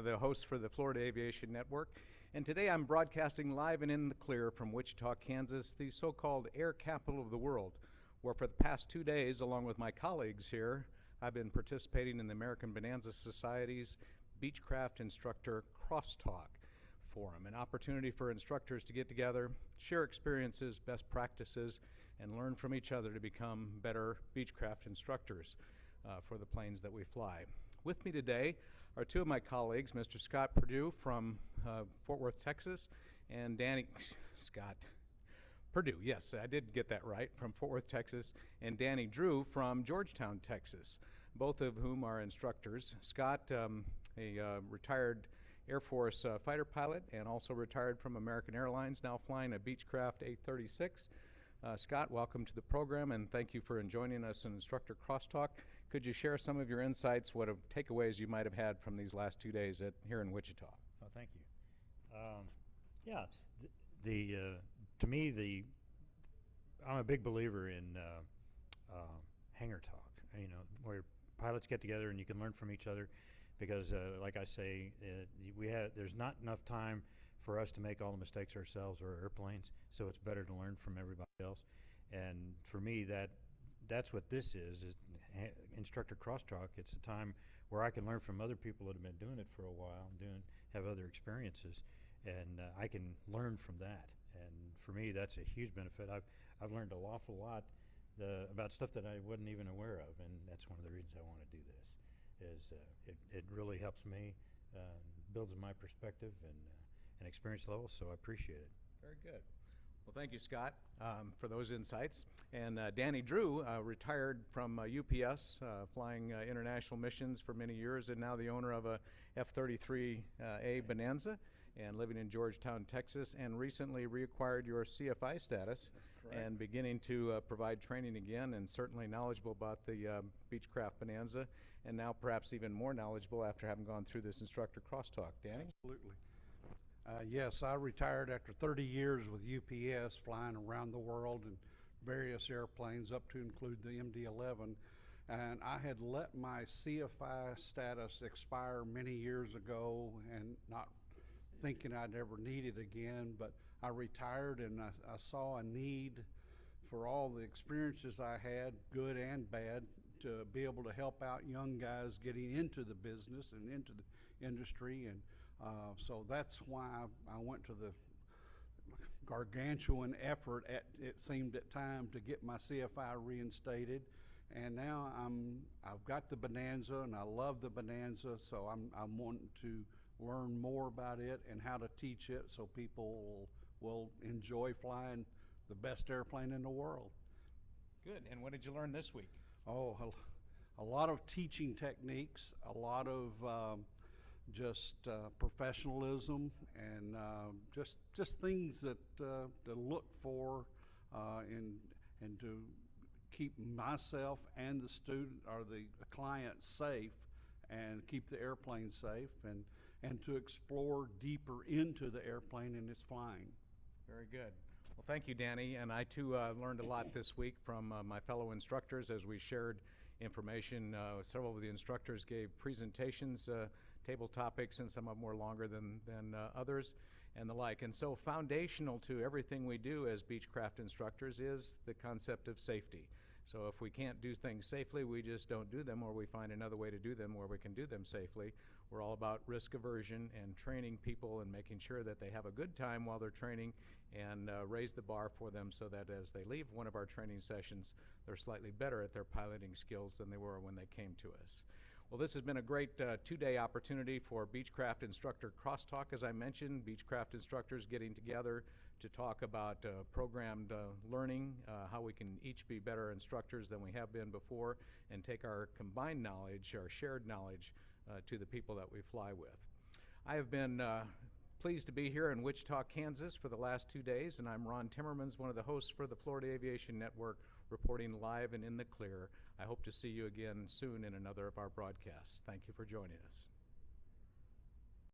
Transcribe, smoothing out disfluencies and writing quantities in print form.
the hosts for the Florida Aviation Network. And today I'm broadcasting live and in the clear from Wichita, Kansas, the so-called air capital of the world, where for the past 2 days, along with my colleagues here, I've been participating in the American Bonanza Society's Beechcraft Instructor Cross Talk Forum, an opportunity for instructors to get together, share experiences, best practices, and learn from each other to become better Beechcraft instructors for the planes that we fly. With me today are two of my colleagues, Mr. Scott Purdue from Fort Worth, Texas, and Scott Purdue, yes, I did get that right, from Fort Worth, Texas, and Danny Drew from Georgetown, Texas, both of whom are instructors. Scott, a retired Air Force fighter pilot and also retired from American Airlines, now flying a Beechcraft 836. Scott, welcome to the program, and thank you for joining us in Instructor Crosstalk. Could you share some of your insights, what takeaways you might have had from these last 2 days here in Wichita? Oh, thank you. To me, I'm a big believer in hangar talk. You know, where pilots get together and you can learn from each other, because, like I say, there's not enough time for us to make all the mistakes ourselves or airplanes, so it's better to learn from everybody else. And for me, that's what this is Instructor Crosstalk. It's a time where I can learn from other people that have been doing it for a while, have other experiences, and I can learn from that. And for me, that's a huge benefit. I've learned an awful lot about stuff that I wasn't even aware of, and that's one of the reasons I want to do this. It really helps me, builds my perspective and experience level, so I appreciate it. Very good. Well, thank you, Scott, for those insights. And Danny Drew, retired from UPS, flying international missions for many years, and now the owner of a F-33A Bonanza, and living in Georgetown, Texas, and recently reacquired your CFI status and beginning to provide training again, and certainly knowledgeable about the Beechcraft Bonanza, and now perhaps even more knowledgeable after having gone through this Instructor Crosstalk. Danny? Absolutely. Yes, I retired after 30 years with UPS, flying around the world in various airplanes, up to include the MD-11. And I had let my CFI status expire many years ago, and not thinking I'd ever need it again, but I retired, and I saw a need for all the experiences I had, good and bad, to be able to help out young guys getting into the business and into the industry. And so that's why I went to the gargantuan effort, it seemed at time, to get my CFI reinstated. And now I've got the Bonanza, and I love the Bonanza, so I'm wanting to learn more about it and how to teach it so people will enjoy flying the best airplane in the world. Good. And what did you learn this week? Oh, a lot of teaching techniques, a lot of just professionalism, and just things that to look for and to keep myself and the student or the client safe, and keep the airplane safe, and to explore deeper into the airplane and its flying. Very good. Well, thank you, Danny. And I, too, learned a lot this week from my fellow instructors as we shared information. Several of the instructors gave presentations, table topics, and some of them were longer than others, and the like. And so foundational to everything we do as Beechcraft instructors is the concept of safety. So if we can't do things safely, we just don't do them, or we find another way to do them where we can do them safely. We're all about risk aversion and training people and making sure that they have a good time while they're training, and raise the bar for them so that as they leave one of our training sessions, they're slightly better at their piloting skills than they were when they came to us. Well, this has been a great 2-day opportunity for Beechcraft Instructor Crosstalk. As I mentioned, Beechcraft instructors getting together to talk about programmed learning, how we can each be better instructors than we have been before, and take our combined knowledge, our shared knowledge, to the people that we fly with. I have been pleased to be here in Wichita, Kansas for the last 2 days, and I'm Ron Timmermans, one of the hosts for the Florida Aviation Network, reporting live and in the clear. I hope to see you again soon in another of our broadcasts. Thank you for joining us.